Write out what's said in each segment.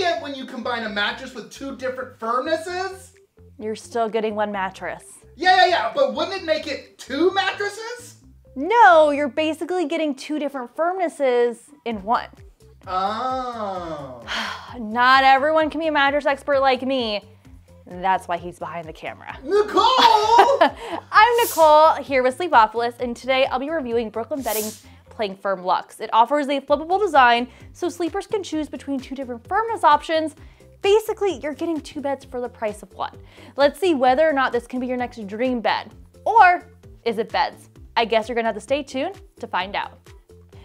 get when you combine a mattress with two different firmnesses? You're still getting one mattress. Yeah, but wouldn't it make it two mattresses? No, you're basically getting two different firmnesses in one. Oh. Not everyone can be a mattress expert like me. That's why he's behind the camera. Nicole! I'm Nicole, here with Sleepopolis, and today I'll be reviewing Brooklyn Bedding Plank Firm Luxe. It offers a flippable design, so sleepers can choose between two different firmness options. Basically, you're getting two beds for the price of one. Let's see whether or not this can be your next dream bed. Or is it beds? I guess you're gonna have to stay tuned to find out.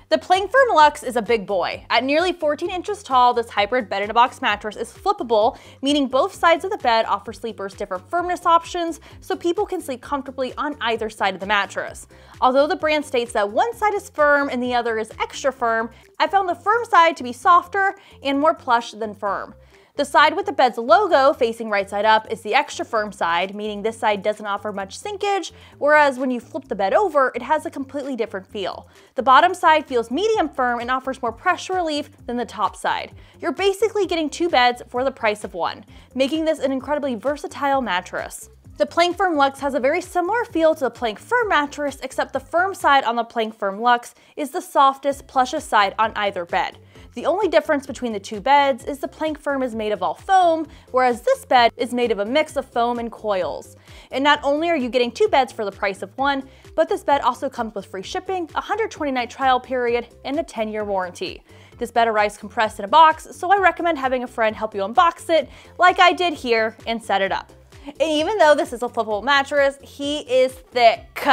The Plank Firm Luxe is a big boy. At nearly 14 inches tall, this hybrid bed-in-a-box mattress is flippable, meaning both sides of the bed offer sleepers different firmness options, so people can sleep comfortably on either side of the mattress. Although the brand states that one side is firm and the other is extra firm, I found the firm side to be softer and more plush than firm. The side with the bed's logo facing right side up is the extra firm side, meaning this side doesn't offer much sinkage, whereas when you flip the bed over, it has a completely different feel. The bottom side feels medium firm and offers more pressure relief than the top side. You're basically getting two beds for the price of one, making this an incredibly versatile mattress. The Plank Firm Luxe has a very similar feel to the Plank Firm mattress, except the firm side on the Plank Firm Luxe is the softest, plushest side on either bed. The only difference between the two beds is the Plank Firm is made of all foam, whereas this bed is made of a mix of foam and coils. And not only are you getting two beds for the price of one, but this bed also comes with free shipping, a 120-night trial period, and a 10-year warranty. This bed arrives compressed in a box, so I recommend having a friend help you unbox it, like I did here, and set it up. And even though this is a flippable mattress, he is thick,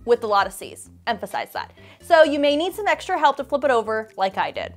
with a lot of C's. Emphasize that. So you may need some extra help to flip it over like I did.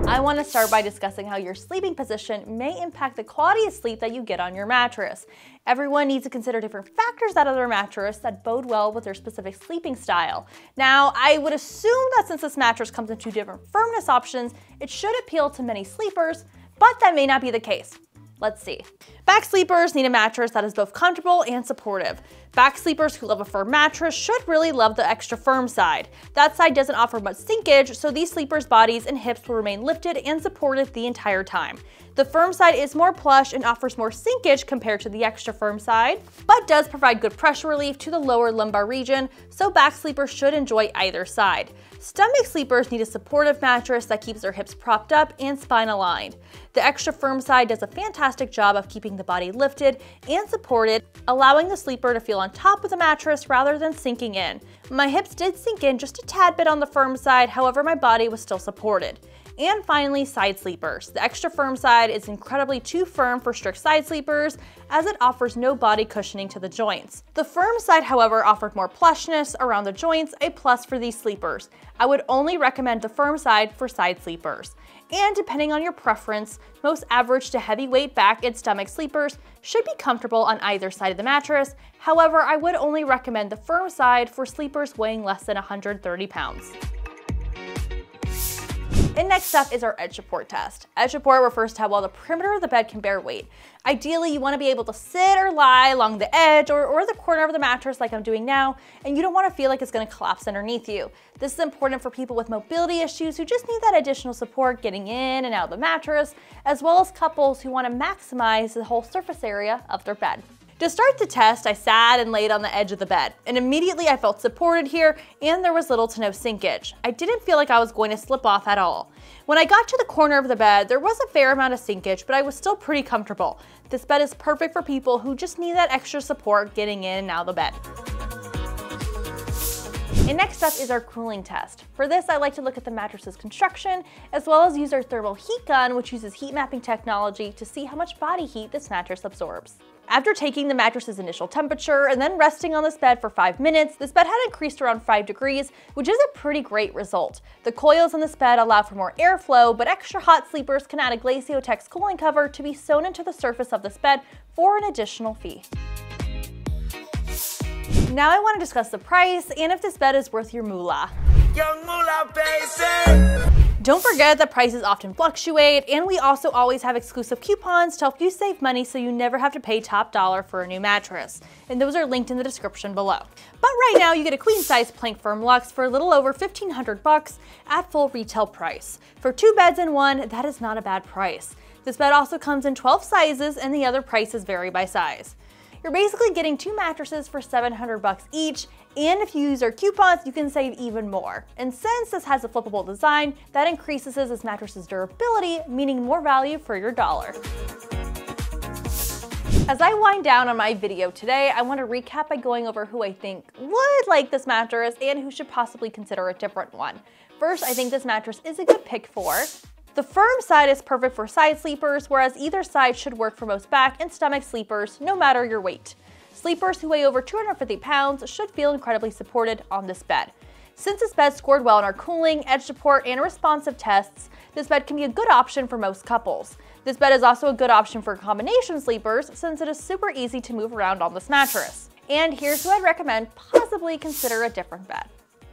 I want to start by discussing how your sleeping position may impact the quality of sleep that you get on your mattress. Everyone needs to consider different factors out of their mattress that bode well with their specific sleeping style. Now, I would assume that since this mattress comes in two different firmness options, it should appeal to many sleepers, but that may not be the case. Let's see. Back sleepers need a mattress that is both comfortable and supportive. Back sleepers who love a firm mattress should really love the extra firm side. That side doesn't offer much sinkage, so these sleepers' bodies and hips will remain lifted and supported the entire time. The firm side is more plush and offers more sinkage compared to the extra firm side, but does provide good pressure relief to the lower lumbar region, so back sleepers should enjoy either side. Stomach sleepers need a supportive mattress that keeps their hips propped up and spine aligned. The extra firm side does a fantastic job of keeping the body lifted and supported, allowing the sleeper to feel on top of the mattress rather than sinking in. My hips did sink in just a tad bit on the firm side, however my body was still supported. And finally, side sleepers. The extra firm side is incredibly too firm for strict side sleepers, as it offers no body cushioning to the joints. The firm side, however, offered more plushness around the joints, a plus for these sleepers. I would only recommend the firm side for side sleepers. And depending on your preference, most average to heavyweight back and stomach sleepers should be comfortable on either side of the mattress. However, I would only recommend the firm side for sleepers weighing less than 130 pounds. And next up is our edge support test. Edge support refers to how well the perimeter of the bed can bear weight. Ideally, you want to be able to sit or lie along the edge or the corner of the mattress like I'm doing now, and you don't want to feel like it's going to collapse underneath you. This is important for people with mobility issues who just need that additional support getting in and out of the mattress, as well as couples who want to maximize the whole surface area of their bed. To start the test, I sat and laid on the edge of the bed, and immediately I felt supported here and there was little to no sinkage. I didn't feel like I was going to slip off at all. When I got to the corner of the bed, there was a fair amount of sinkage, but I was still pretty comfortable. This bed is perfect for people who just need that extra support getting in and out of the bed. And next up is our cooling test. For this, I like to look at the mattress's construction, as well as use our thermal heat gun, which uses heat mapping technology to see how much body heat this mattress absorbs. After taking the mattress's initial temperature and then resting on this bed for 5 minutes, this bed had increased around 5 degrees, which is a pretty great result. The coils in this bed allow for more airflow, but extra hot sleepers can add a Glaciotex cooling cover to be sewn into the surface of this bed for an additional fee. Now I want to discuss the price and if this bed is worth your moolah. Young moolah, baby! Don't forget that prices often fluctuate, and we also always have exclusive coupons to help you save money so you never have to pay top dollar for a new mattress. And those are linked in the description below. But right now you get a queen size Plank Firm Luxe for a little over $1,500 at full retail price. For 2 beds in one, that is not a bad price. This bed also comes in 12 sizes and the other prices vary by size. You're basically getting 2 mattresses for $700 each, and if you use our coupons, you can save even more. And since this has a flippable design, that increases this mattress's durability, meaning more value for your dollar. As I wind down on my video today, I want to recap by going over who I think would like this mattress and who should possibly consider a different one. First, I think this mattress is a good pick for the firm side is perfect for side sleepers, whereas either side should work for most back and stomach sleepers, no matter your weight. Sleepers who weigh over 250 pounds should feel incredibly supported on this bed. Since this bed scored well in our cooling, edge support, and responsive tests, this bed can be a good option for most couples. This bed is also a good option for combination sleepers since it is super easy to move around on this mattress. And here's who I'd recommend possibly consider a different bed.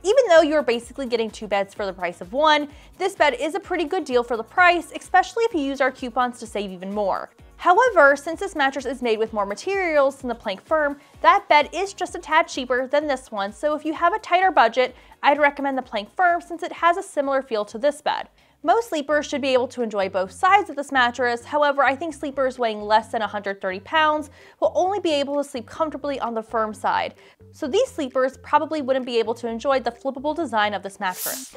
Even though you're basically getting 2 beds for the price of 1, this bed is a pretty good deal for the price, especially if you use our coupons to save even more. However, since this mattress is made with more materials than the Plank Firm, that bed is just a tad cheaper than this one, so if you have a tighter budget, I'd recommend the Plank Firm since it has a similar feel to this bed. Most sleepers should be able to enjoy both sides of this mattress. However, I think sleepers weighing less than 130 pounds will only be able to sleep comfortably on the firm side. So these sleepers probably wouldn't be able to enjoy the flippable design of this mattress.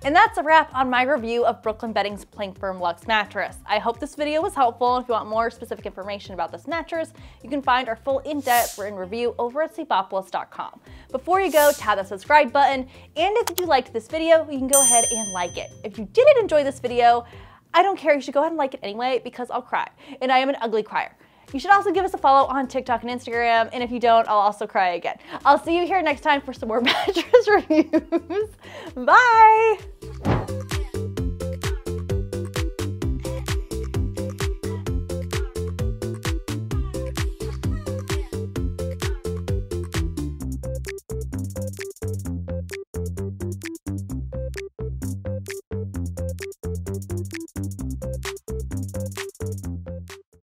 And that's a wrap on my review of Brooklyn Bedding's Plank Firm Luxe mattress. I hope this video was helpful. If you want more specific information about this mattress, you can find our full in-depth written review over at Sleepopolis.com. Before you go, tap the subscribe button, and if you liked this video, you can go ahead and like it. If you didn't enjoy this video, I don't care, you should go ahead and like it anyway because I'll cry, and I am an ugly crier. You should also give us a follow on TikTok and Instagram, and if you don't, I'll also cry again. I'll see you here next time for some more mattress reviews. Bye!